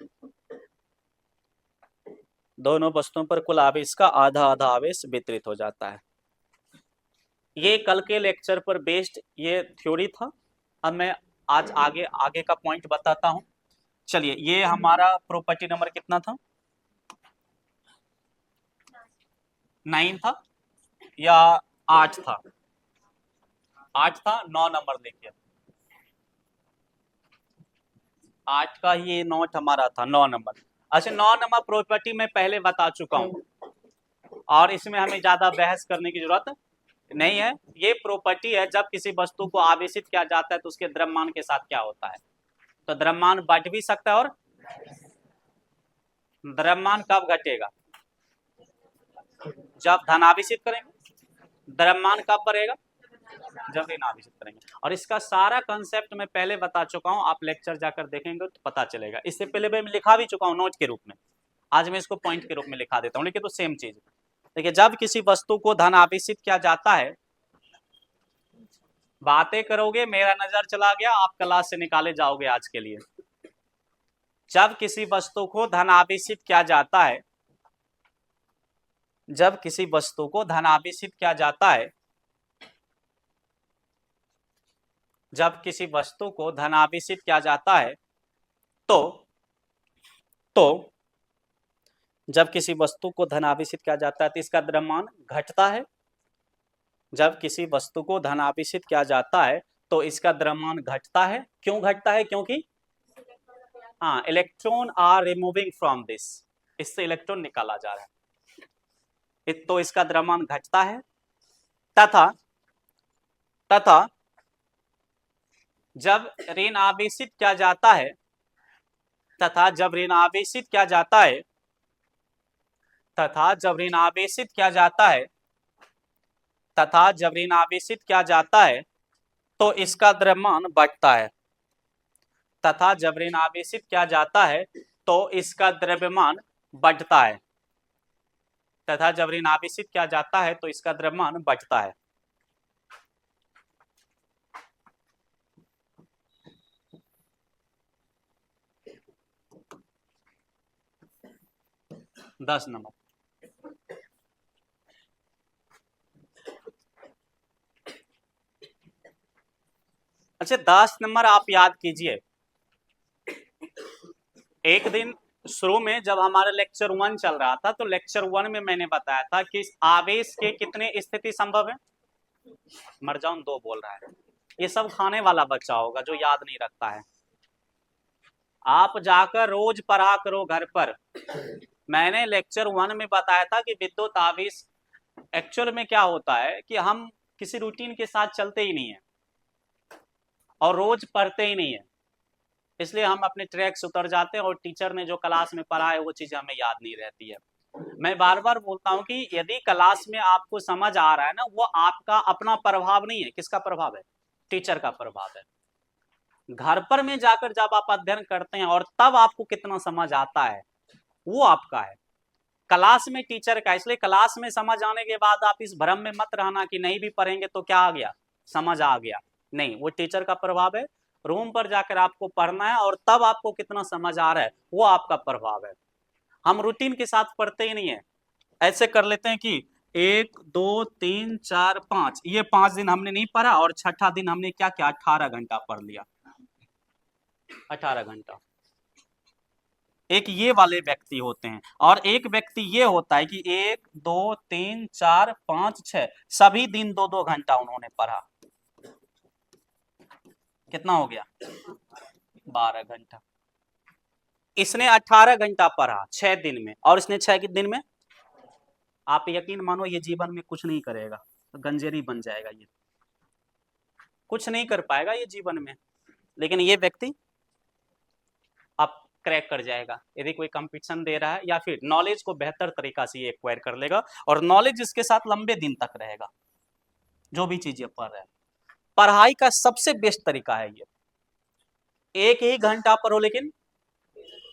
दोनों वस्तुओं पर कुल आवेश का आधा आधा आवेश वितरित हो जाता है। ये कल के लेक्चर पर बेस्ड ये थ्योरी था। अब मैं आज आगे आगे का पॉइंट बताता हूं। चलिए, ये हमारा प्रॉपर्टी नंबर कितना था, 9 था या 8 था? 8 था। 9 नंबर देखिए, 8 का ये नोट हमारा था, 9 नंबर। अच्छा, 9 नंबर प्रॉपर्टी मैं पहले बता चुका हूं, और इसमें हमें ज्यादा बहस करने की जरूरत नहीं है। ये प्रॉपर्टी है, जब किसी वस्तु को आवेशित किया जाता है तो उसके द्रव्यमान के साथ क्या होता है। तो द्रव्यमान बढ़ भी सकता है, और द्रव्यमान कब घटेगा, जब धन आवेशित करेंगे। द्रव्यमान कब बढ़ेगा, जब ऋण आवेशित करेंगे। और इसका सारा कंसेप्ट मैं पहले बता चुका हूं, आप लेक्चर जाकर देखेंगे तो पता चलेगा। इससे पहले मैं लिखा भी चुका हूं नोट के रूप में, आज मैं इसको पॉइंट के रूप में लिखा देता हूं, लेकिन तो सेम चीज। देखिए, जब किसी वस्तु को धन आवेशित किया जाता है, बातें करोगे मेरा नजर चला गया, आप क्लास से निकाले जाओगे आज के लिए। जब किसी वस्तु को धन आवेशित किया जाता है जब किसी वस्तु को धन आवेशित किया जाता है जब किसी वस्तु को धन आवेशित किया जाता है तो तो जब किसी वस्तु को धन आवेशित किया जाता है तो इसका द्रव्यमान घटता है। जब किसी वस्तु को धन आवेशित किया जाता है तो इसका द्रव्यमान घटता है। क्यों घटता है? क्योंकि हाँ, electron are removing from this, इससे इलेक्ट्रॉन निकाला जा रहा है, तो इसका द्रव्यमान घटता है। तथा तथा जब ऋण आवेशित किया जाता है तथा जब ऋण आवेशित किया जाता है तथा जब ऋण आवेशित किया जाता है तथा जब ऋण आवेशित किया जाता है तो इसका द्रव्यमान बढ़ता है। तथा जब ऋण आवेशित किया जाता है तो इसका द्रव्यमान बढ़ता है। तथा जब ऋण आवेशित किया जाता है तो इसका द्रव्यमान बढ़ता है। दस नंबर। अच्छा, 10 नंबर आप याद कीजिए। एक दिन शुरू में जब हमारा लेक्चर 1 चल रहा था तो लेक्चर 1 में मैंने बताया था कि आवेश के कितने स्थिति संभव है। मरजाउन 2 बोल रहा है। ये सब खाने वाला बच्चा होगा जो याद नहीं रखता है। आप जाकर रोज पढ़ा करो घर पर। मैंने लेक्चर 1 में बताया था कि विद्युत आवेश एक्चुअल में क्या होता है कि हम किसी रूटीन के साथ चलते ही नहीं है और रोज पढ़ते ही नहीं है, इसलिए हम अपने ट्रैक से उतर जाते हैं और टीचर ने जो क्लास में पढ़ा है वो चीजें हमें याद नहीं रहती है। मैं बार बार बोलता हूं कि यदि क्लास में आपको समझ आ रहा है ना, वो आपका अपना प्रभाव नहीं है। किसका प्रभाव है? टीचर का प्रभाव है। घर पर में जाकर जब आप अध्ययन करते हैं और तब आपको कितना समझ आता है वो आपका है, क्लास में टीचर का। इसलिए क्लास में समझ आने के बाद आप इस भ्रम में मत रहना कि नहीं भी पढ़ेंगे तो क्या आ गया, समझ आ गया। नहीं, वो टीचर का प्रभाव है। रूम पर जाकर आपको पढ़ना है और तब आपको कितना समझ आ रहा है वो आपका प्रभाव है। हम रूटीन के साथ पढ़ते ही नहीं है। ऐसे कर लेते हैं कि 1 2 3 4 5, ये 5 दिन हमने नहीं पढ़ा और छठा दिन हमने क्या किया, 18 घंटा पढ़ लिया। 18 घंटा। एक ये वाले व्यक्ति होते हैं और एक व्यक्ति ये होता है कि 1 2 3 4 5 6 सभी दिन 2-2 घंटा उन्होंने पढ़ा। कितना हो गया? 12 घंटा। इसने 18 घंटा पढ़ा 6 दिन में और इसने 6 दिन में, आप यकीन मानो ये जीवन में कुछ नहीं करेगा, गंजेरी बन जाएगा, ये कुछ नहीं कर पाएगा ये जीवन में। लेकिन ये व्यक्ति अब क्रैक कर जाएगा यदि कोई कंपटीशन दे रहा है, या फिर नॉलेज को बेहतर तरीका से ये एक्वायर कर लेगा और नॉलेज इसके साथ लंबे दिन तक रहेगा। जो भी चीजें पढ़ रहे हैं, पढ़ाई का सबसे बेस्ट तरीका है ये। एक ही घंटा पढ़ो लेकिन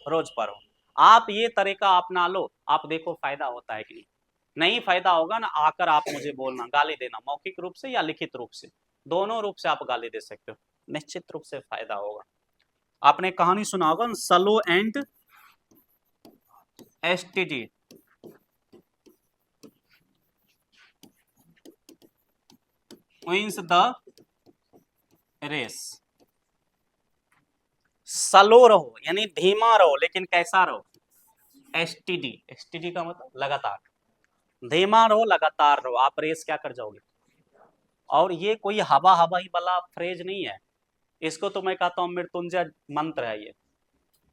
रोज पढ़ो। आप ये तरीका अपना लो, आप देखो फायदा होता है कि नहीं। नहीं फायदा होगा ना, आकर आप मुझे बोलना, गाली देना, मौखिक रूप से या लिखित रूप से, दोनों रूप से आप गाली दे सकते हो, निश्चित रूप से फायदा होगा। आपने कहानी सुना होगा slow and steady. Wins the race. Slow रहो यानी धीमा रहो, लेकिन कैसा रहो? एसटीडी। एसटीडी का मतलब लगातार। धीमा रहो, लगातार रहो, आप रेस क्या कर जाओगे। और ये कोई हवा हवाई वाला फ्रेज नहीं है, इसको तो मैं कहता हूँ मृत्युंजय मंत्र है ये।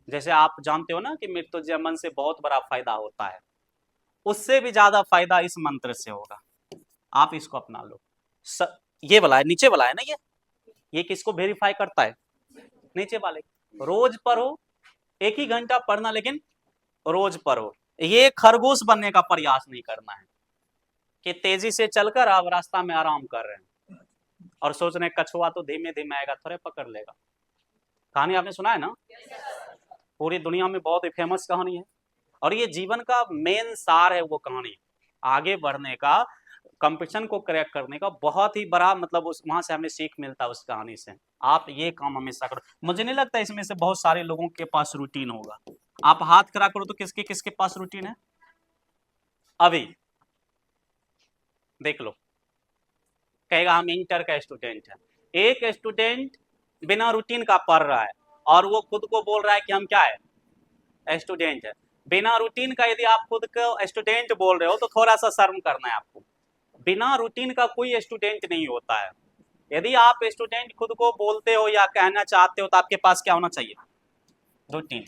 जैसे आप जानते हो ना कि मृत्युंजय मंत्र से बहुत बड़ा फायदा होता है, उससे भी ज्यादा फायदा इस मंत्र से होगा। आप इसको अपना लो। ये वाला है, नीचे वाला है ना, ये किसको वेरीफाई करता है? नीचे वाले। रोज पढ़ो, एक ही घंटा पढ़ना, लेकिन रोज पढ़ो। ये खरगोश बनने का प्रयास नहीं करना है कि तेजी से चलकर आप रास्ता में आराम कर रहे हैं और सोच रहे कछुआ तो धीमे धीमे आएगा, थोड़े पकड़ लेगा। कहानी आपने सुना है ना, पूरी दुनिया में बहुत ही फेमस कहानी है और ये जीवन का मेन सार है वो कहानी। आगे बढ़ने का, कंपटीशन को क्रैक करने का बहुत ही बड़ा मतलब उस वहां से हमें सीख मिलता है उस कहानी से। आप ये काम हमेशा करो। मुझे नहीं लगता इसमें से बहुत सारे लोगों के पास रूटीन होगा। आप हाथ खड़ा करो तो किसके किसके पास रूटीन है? अभी देख लो, कहेगा हम इंटर का स्टूडेंट है। एक स्टूडेंट बिना रूटीन का पढ़ रहा है और वो खुद को बोल रहा है कि हम क्या है, स्टूडेंट है। बिना रूटीन का यदि आप खुद को स्टूडेंट बोल रहे हो तो थोड़ा सा शर्म करना है आपको। बिना रूटीन का कोई स्टूडेंट नहीं होता है। यदि आप स्टूडेंट खुद को बोलते हो या कहना चाहते हो तो आपके पास क्या होना चाहिए, रूटीन।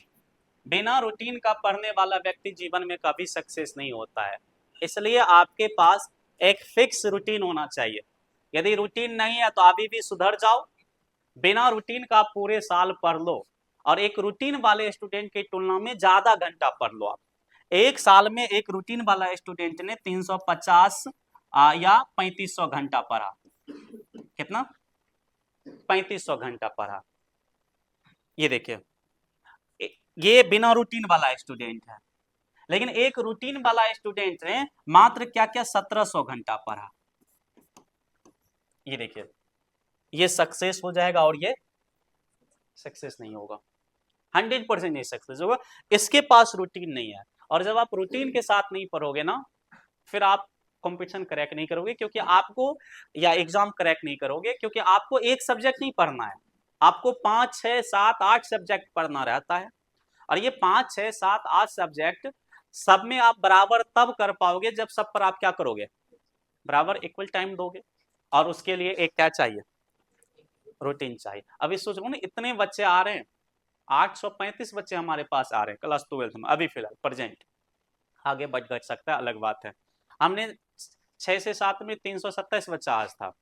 बिना रूटीन का पढ़ने वाला व्यक्ति जीवन में कभी सक्सेस नहीं होता है। इसलिए आपके पास एक फिक्स रूटीन होना चाहिए। यदि रूटीन नहीं है तो अभी भी सुधर जाओ। बिना रूटीन का पूरे साल पढ़ लो और एक रूटीन वाले स्टूडेंट की तुलना में ज्यादा घंटा पढ़ लो। आप एक साल में एक रूटीन वाला स्टूडेंट ने 350 या 3500 घंटा पढ़ा। कितना? 3500 घंटा पढ़ा। ये देखिए, ये बिना रूटीन वाला स्टूडेंट है। लेकिन एक रूटीन वाला स्टूडेंट ने मात्र क्या क्या 1700 घंटा पढ़ा। ये देखिए, ये सक्सेस हो जाएगा और ये सक्सेस नहीं होगा, 100% नहीं सक्सेस होगा। इसके पास रूटीन नहीं है। और जब आप रूटीन के साथ नहीं पढ़ोगे ना, फिर आप कंपटीशन क्रैक नहीं करोगे, क्योंकि आपको, या एग्जाम क्रैक नहीं करोगे, क्योंकि आपको एक सब्जेक्ट नहीं पढ़ना है, आपको 5, 6, 7, 8 सब्जेक्ट पढ़ना रहता है। और ये 5, 6, 7, 8 सब्जेक्ट सब में आप बराबर तब कर पाओगे जब सब पर आप क्या करोगे, बराबर इक्वल टाइम दोगे। और उसके लिए एक क्या चाहिए, रूटीन चाहिए। अभी सोच रहा हूँ ना, इतने बच्चे आ रहे हैं, 835 बच्चे हमारे पास आ रहे हैं क्लास 12 में अभी फिलहाल प्रेजेंट। आगे बढ़ घट सकता है, अलग बात है। हमने 6 से 7 में 327 बच्चा आज था।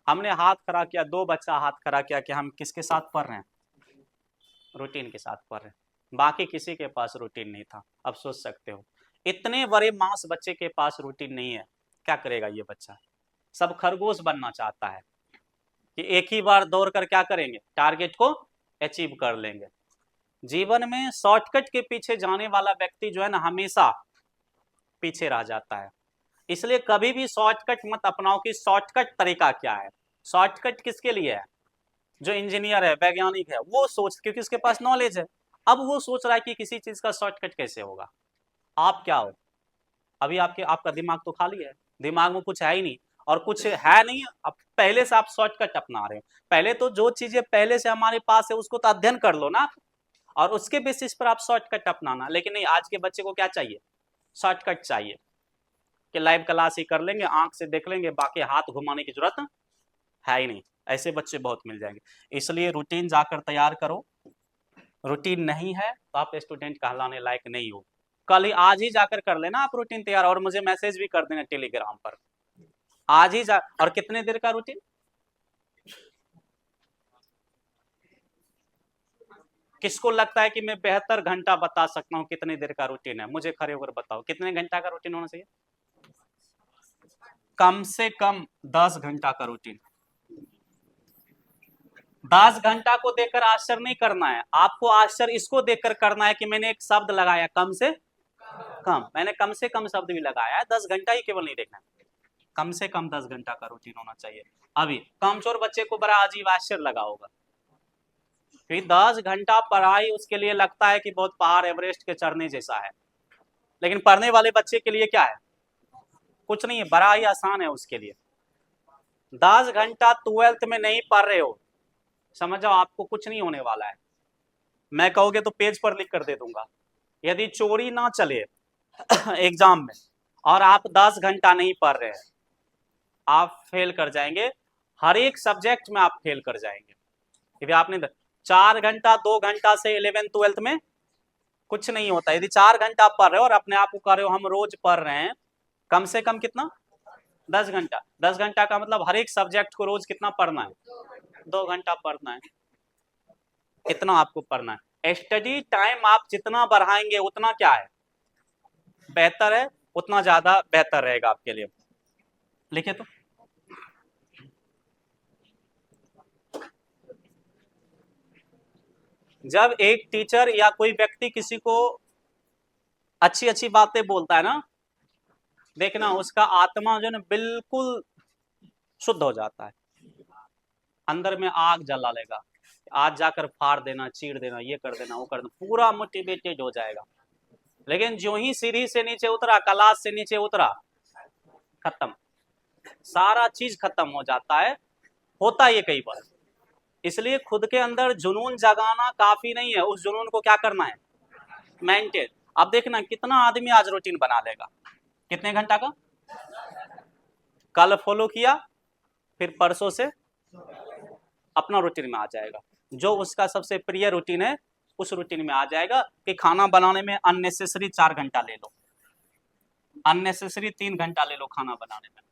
हमने हाथ खड़ा किया, 2 बच्चा हाथ खड़ा किया कि हम किसके साथ पढ़ रहे हैं, रूटीन के साथ पढ़ रहे हैं। बाकी किसी के पास रूटीन नहीं था। अब सोच सकते हो, इतने बड़े मास बच्चे के पास रूटीन नहीं है, क्या करेगा ये बच्चा। सब खरगोश बनना चाहता है कि एक ही बार दौड़ कर क्या करेंगे, टारगेट को अचीव कर लेंगे। जीवन में शॉर्टकट के पीछे जाने वाला व्यक्ति जो है ना, हमेशा पीछे रह जाता है। इसलिए कभी भी शॉर्टकट मत अपनाओ कि शॉर्टकट तरीका क्या है। शॉर्टकट किसके लिए है, जो इंजीनियर है, वैज्ञानिक है, वो सोच, क्योंकि उसके पास नॉलेज है। अब वो सोच रहा है कि किसी चीज का शॉर्टकट कैसे होगा। आप क्या हो, अभी आपका दिमाग तो खाली है, दिमाग में कुछ है ही नहीं, और कुछ है नहीं। अब पहले से आप शॉर्टकट अपना रहे हो। पहले तो जो चीजें पहले से हमारे पास है उसको तो अध्ययन कर लो ना, और उसके बेसिस पर आप शॉर्टकट अपनाना। लेकिन नहीं, आज के बच्चे को क्या चाहिए, शॉर्टकट चाहिए कि लाइव क्लास ही कर लेंगे, आंख से देख लेंगे, बाकी हाथ घुमाने की जरूरत है ही नहीं। ऐसे बच्चे बहुत मिल जाएंगे। इसलिए रूटीन जाकर तैयार करो। रूटीन नहीं है तो आप स्टूडेंट कहलाने लायक नहीं हो। कल ही, आज ही जाकर कर लेना आप रूटीन तैयार, और मुझे मैसेज भी कर देना टेलीग्राम पर, आज ही जा। और कितने देर का रूटीन, किसको लगता है कि मैं बेहतर घंटा बता सकता हूं कितने देर का रूटीन है, मुझे खड़े होकर बताओ कितने घंटा का रूटीन होना चाहिए। कम से कम 10 घंटा का रूटीन। 10 घंटा को देखकर आश्चर्य नहीं करना है, आपको आश्चर्य इसको देखकर करना है कि मैंने एक शब्द लगाया कम से कम, मैंने कम से कम शब्द भी लगाया है, 10 घंटा ही केवल नहीं देखना है, कम से कम 10 घंटा का रूटीन होना चाहिए। अभी कामचोर बच्चे को बड़ा अजीब आश्चर्य लगा होगा, क्योंकि 10 घंटा पढ़ाई उसके लिए लगता है कि बहुत पहाड़ एवरेस्ट के चढ़ने जैसा है। लेकिन पढ़ने वाले बच्चे के लिए क्या है, कुछ नहीं है, बड़ा ही आसान है उसके लिए। 10 घंटा 12th में नहीं पढ़ रहे हो, समझ जाओ आपको कुछ नहीं होने वाला है। मैं कहोगे तो पेज पर लिख कर दे दूंगा। यदि चोरी ना चले एग्जाम में और आप 10 घंटा नहीं पढ़ रहे हैं, आप फेल कर जाएंगे। हर एक सब्जेक्ट में आप फेल कर जाएंगे। यदि आपने 4 घंटा 2 घंटा से 11th 12th में कुछ नहीं होता। यदि 4 घंटा पढ़ रहे हो और अपने आप को कर रहे हो हम रोज पढ़ रहे हैं, कम से कम कितना, 10 घंटा। 10 घंटा का मतलब हर एक सब्जेक्ट को रोज कितना पढ़ना है, 2 घंटा पढ़ना है। इतना आपको पढ़ना है। स्टडी टाइम आप जितना बढ़ाएंगे उतना क्या है, बेहतर है, उतना ज्यादा बेहतर रहेगा आपके लिए। लिखे तो, जब एक टीचर या कोई व्यक्ति किसी को अच्छी अच्छी बातें बोलता है ना, देखना उसका आत्मा जो है ना बिल्कुल शुद्ध हो जाता है, अंदर में आग जला लेगा, आज जाकर फाड़ देना, चीर देना, ये कर देना, वो कर देना, पूरा मोटिवेटेड हो जाएगा। लेकिन जो ही सीढ़ी से नीचे उतरा, क्लास से नीचे उतरा, खत्म, सारा चीज खत्म हो जाता है। होता ये कई बार, इसलिए खुद के अंदर जुनून जगाना काफी नहीं है, उस जुनून को क्या करना है, मेंटेन। अब देखना कितना आदमी आज रूटीन बना लेगा, कितने घंटा का, कल फॉलो किया, फिर परसों से अपना रूटीन में आ जाएगा, जो उसका सबसे प्रिय रूटीन है उस रूटीन में आ जाएगा। कि खाना बनाने में अननेसेसरी 4 घंटा ले लो, अननेसेसरी 3 घंटा ले लो खाना बनाने में,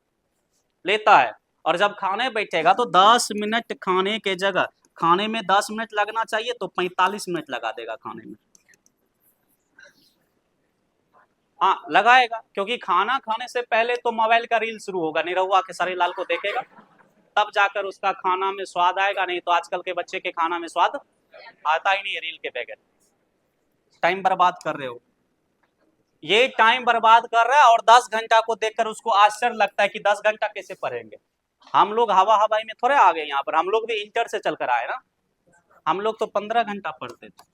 लेता है। और जब खाने बैठेगा तो 10 मिनट खाने के जगह, खाने में 10 मिनट लगना चाहिए तो 45 मिनट लगा देगा खाने में। हाँ लगाएगा, क्योंकि खाना खाने से पहले तो मोबाइल का रील शुरू होगा, निरहुआ के सारे लाल को देखेगा, तब जाकर उसका खाना में स्वाद आएगा। नहीं तो आजकल के बच्चे के खाना में स्वाद आता ही नहीं है रील के बगैर। टाइम बर्बाद कर रहे हो, ये टाइम बर्बाद कर रहा है। और 10 घंटा को देखकर उसको आश्चर्य लगता है कि 10 घंटा कैसे पढ़ेंगे। हम लोग हवा हवाई में थोड़े आ गए यहाँ पर, हम लोग भी इंटर से चल कर आए ना। हम लोग तो 15 घंटा पढ़ते थे,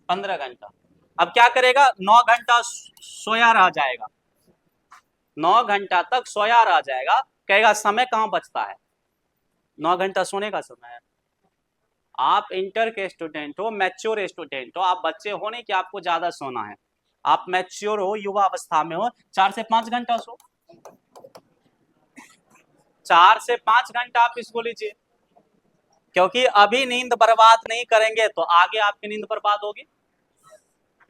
15 घंटा। अब क्या करेगा, 9 घंटा सोया रह जाएगा, 9 घंटा तक सोया रह जाएगा, कहेगा समय कहाँ बचता है, 9 घंटा सोने का समय है। आप इंटर के स्टूडेंट हो, मैच्योर स्टूडेंट हो, आप बच्चे हो नहीं कि आपको ज्यादा सोना है, आप मैच्योर हो, युवा अवस्था में हो, 4 से 5 घंटा सो, 4 से 5 घंटा आप इसको लीजिए। क्योंकि अभी नींद बर्बाद नहीं करेंगे तो आगे आपकी नींद बर्बाद होगी।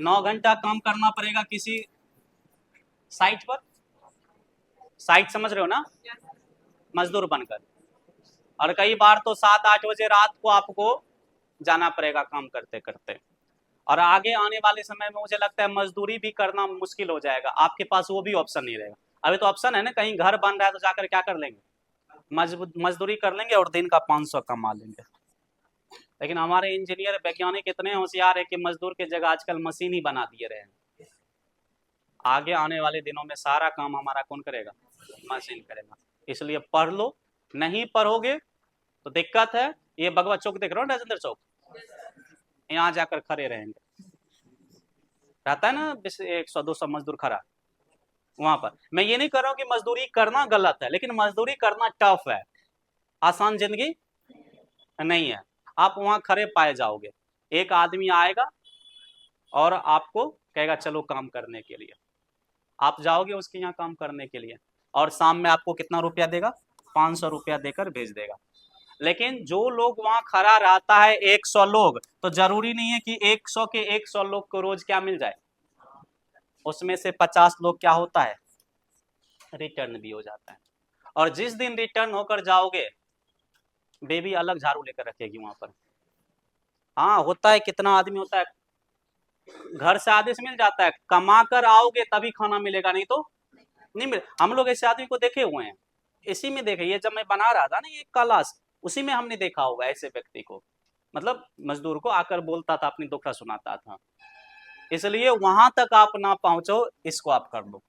9 घंटा काम करना पड़ेगा किसी साइट पर, साइट समझ रहे हो ना, मजदूर बनकर। और कई बार तो 7-8 बजे रात को आपको जाना पड़ेगा काम करते करते। और आगे आने वाले समय में मुझे लगता है मजदूरी भी करना मुश्किल हो जाएगा, आपके पास वो भी ऑप्शन नहीं रहेगा। अभी तो ऑप्शन है ना, कहीं घर बन रहा है तो जाकर क्या कर लेंगे, मजदूरी कर लेंगे और दिन का 500 कमा लेंगे। लेकिन हमारे इंजीनियर वैज्ञानिक इतने होशियार है कि मजदूर की जगह आजकल मशीन ही बना दिए रहे हैं। आगे आने वाले दिनों में सारा काम हमारा कौन करेगा, मशीन करेगा। इसलिए पढ़ लो, नहीं पढ़ोगे तो दिक्कत है। ये भगवत चौक देख रहे हो, राजेंद्र चौक, यहाँ जाकर खड़े रहेंगे, रहता है ना 100-200 मजदूर खड़ा वहां पर। मैं ये नहीं कर रहा हूँ कि मजदूरी करना गलत है, लेकिन मजदूरी करना टफ है, आसान जिंदगी नहीं है। आप वहां खड़े पाए जाओगे, एक आदमी आएगा और आपको कहेगा चलो काम करने के लिए, आप जाओगे उसके यहाँ काम करने के लिए, और शाम में आपको कितना रुपया देगा, 500 रुपया देकर भेज देगा। लेकिन जो लोग वहां खड़ा रहता है 100 लोग, तो जरूरी नहीं है कि 100 के 100 लोग को रोज क्या मिल जाए, उसमें से 50 लोग क्या होता है, रिटर्न भी हो जाता है। और जिस दिन रिटर्न होकर जाओगे, बेबी अलग झाड़ू लेकर रखेगी वहां पर। हाँ होता है, कितना आदमी होता है घर से आदेश मिल जाता है, कमा कर आओगे तभी खाना मिलेगा, नहीं तो नहीं मिले। हम लोग ऐसे आदमी को देखे हुए हैं, इसी में देखे, ये जब मैं बना रहा था ना ये क्लास, उसी में हमने देखा होगा ऐसे व्यक्ति को, मतलब मजदूर को आकर बोलता था, अपनी दुखड़ा सुनाता था। इसलिए वहां तक आप ना पहुंचो, इसको आप कर लो,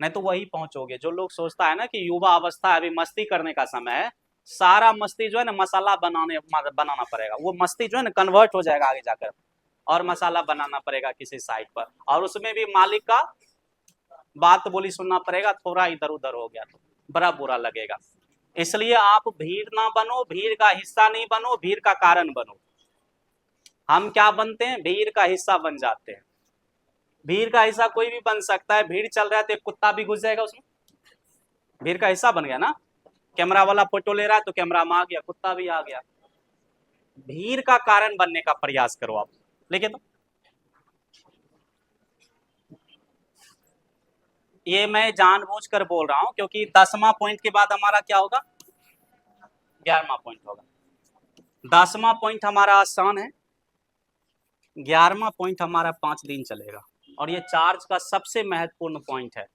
नहीं तो वही पहुंचोगे। जो लोग सोचता है ना कि युवा अवस्था है, अभी मस्ती करने का समय है, सारा मस्ती जो है ना मसाला बनाना पड़ेगा, वो मस्ती जो है ना कन्वर्ट हो जाएगा आगे जाकर, और मसाला बनाना पड़ेगा किसी साइट पर, और उसमें भी मालिक का बात बोली सुनना पड़ेगा, थोड़ा इधर उधर हो गया तो बड़ा बुरा लगेगा। इसलिए आप भीड़ ना बनो, भीड़ का हिस्सा नहीं बनो, भीड़ का कारण बनो। हम क्या बनते हैं, भीड़ का हिस्सा बन जाते हैं। भीड़ का हिस्सा कोई भी बन सकता है, भीड़ चल रहा है तो एक कुत्ता भी घुस जाएगा उसमें, भीड़ का हिस्सा बन गया ना। कैमरा वाला फोटो ले रहा है तो कैमरा में आ गया, कुत्ता भी आ गया। भीड़ का कारण बनने का प्रयास करो आप, लेकिन तो ये मैं जानबूझकर बोल रहा हूं, क्योंकि 10वां पॉइंट के बाद हमारा क्या होगा, 11वां पॉइंट होगा। 10वां पॉइंट हमारा आसान है, 11वां पॉइंट हमारा 5 दिन चलेगा, और ये चार्ज का सबसे महत्वपूर्ण पॉइंट है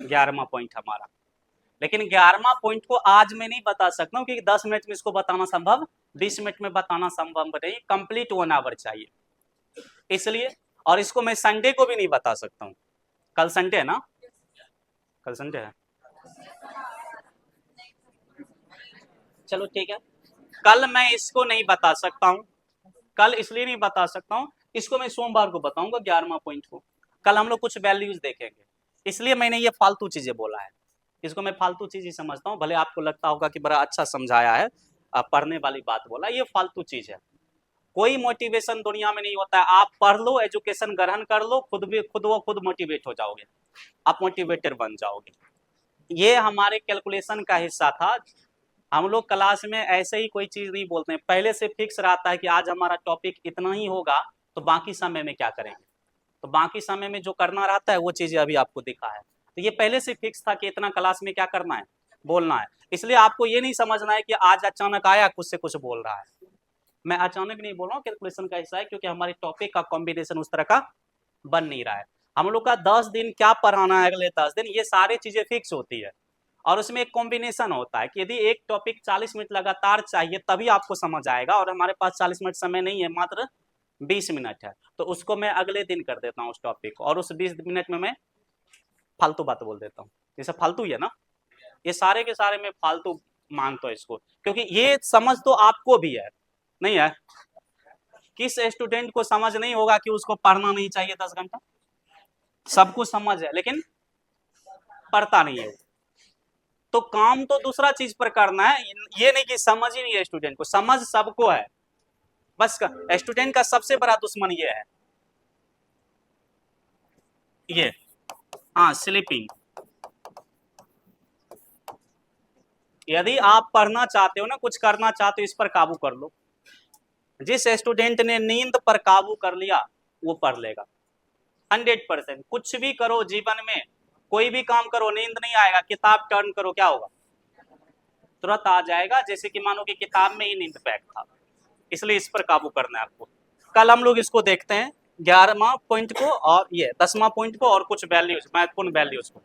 11वां पॉइंट हमारा। लेकिन 11वां पॉइंट को आज मैं नहीं बता सकता हूँ, क्योंकि 10 मिनट में इसको बताना संभव, 20 मिनट में बताना संभव नहीं, कंप्लीट 1 आवर चाहिए इसलिए। और इसको मैं संडे को भी नहीं बता सकता हूँ, कल संडे है ना, कल संडे है, चलो ठीक है, कल मैं इसको नहीं बता सकता हूँ, कल इसलिए नहीं बता सकता हूँ, इसको मैं सोमवार को बताऊंगा 11वां पॉइंट को। कल हम लोग कुछ वैल्यूज देखेंगे, इसलिए मैंने ये फालतू चीजें बोला है, इसको मैं फालतू चीज ही समझता हूँ, भले आपको लगता होगा कि बड़ा अच्छा समझाया है। पढ़ने वाली बात बोला, ये फालतू चीज है। कोई मोटिवेशन दुनिया में नहीं होता है। आप पढ़ लो, एजुकेशन ग्रहण कर लो, खुद मोटिवेट हो जाओगे, आप मोटिवेटर बन जाओगे। ये हमारे कैलकुलेशन का हिस्सा था। हम लोग क्लास में ऐसे ही कोई चीज नहीं बोलते हैं, पहले से फिक्स रहता है कि आज हमारा टॉपिक इतना ही होगा, तो बाकी समय में क्या करेंगे, तो बाकी समय में जो करना रहता है वो चीजें अभी आपको दिखा है। तो ये पहले से फिक्स था कि इतना क्लास में क्या करना है, बोलना है। इसलिए आपको ये नहीं समझना है कि आज अचानक आया कुछ से कुछ बोल रहा है। मैं अचानक नहीं बोल रहा हूँ, कैलकुलेशन का हिस्सा है, क्योंकि हमारे टॉपिक का कॉम्बिनेशन उस तरह का बन नहीं रहा है। हम लोग का 10 दिन क्या पढ़ाना है, अगले 10 दिन, ये सारी चीजें फिक्स होती है। और उसमें एक कॉम्बिनेशन होता है कि यदि एक टॉपिक 40 मिनट लगातार चाहिए तभी आपको समझ आएगा, और हमारे पास 40 मिनट समय नहीं है, मात्र 20 मिनट है, तो उसको मैं अगले दिन कर देता हूँ उस टॉपिक को, और उस 20 मिनट में मैं फालतू बात बोल देता हूँ। जैसे फालतू ही है ना, ये सारे के सारे मैं फालतू मानता हूँ इसको, क्योंकि ये समझ तो आपको भी है, नहीं है? किस स्टूडेंट को समझ नहीं होगा कि उसको पढ़ना नहीं चाहिए 10 घंटा? सबको समझ है, लेकिन पढ़ता नहीं है। तो काम तो दूसरा चीज पर करना है, ये नहीं कि समझ ही नहीं है स्टूडेंट को, समझ सबको है। बस स्टूडेंट का सबसे बड़ा दुश्मन ये है, ये, हाँ, स्लीपिंग। यदि आप पढ़ना चाहते हो ना, कुछ करना चाहते हो, इस पर काबू कर लो। जिस स्टूडेंट ने नींद पर काबू कर लिया वो पढ़ लेगा 100%। कुछ भी करो जीवन में, कोई भी काम करो, नींद नहीं आएगा, किताब टर्न करो, क्या होगा, तुरंत आ जाएगा, जैसे कि मानो कि किताब में ही नींद पैक था। इसलिए इस पर काबू करना है आपको। कल हम लोग इसको देखते हैं, 11वां पॉइंट को और ये 10वां पॉइंट को, और कुछ वैल्यूज, महत्वपूर्ण वैल्यूज को।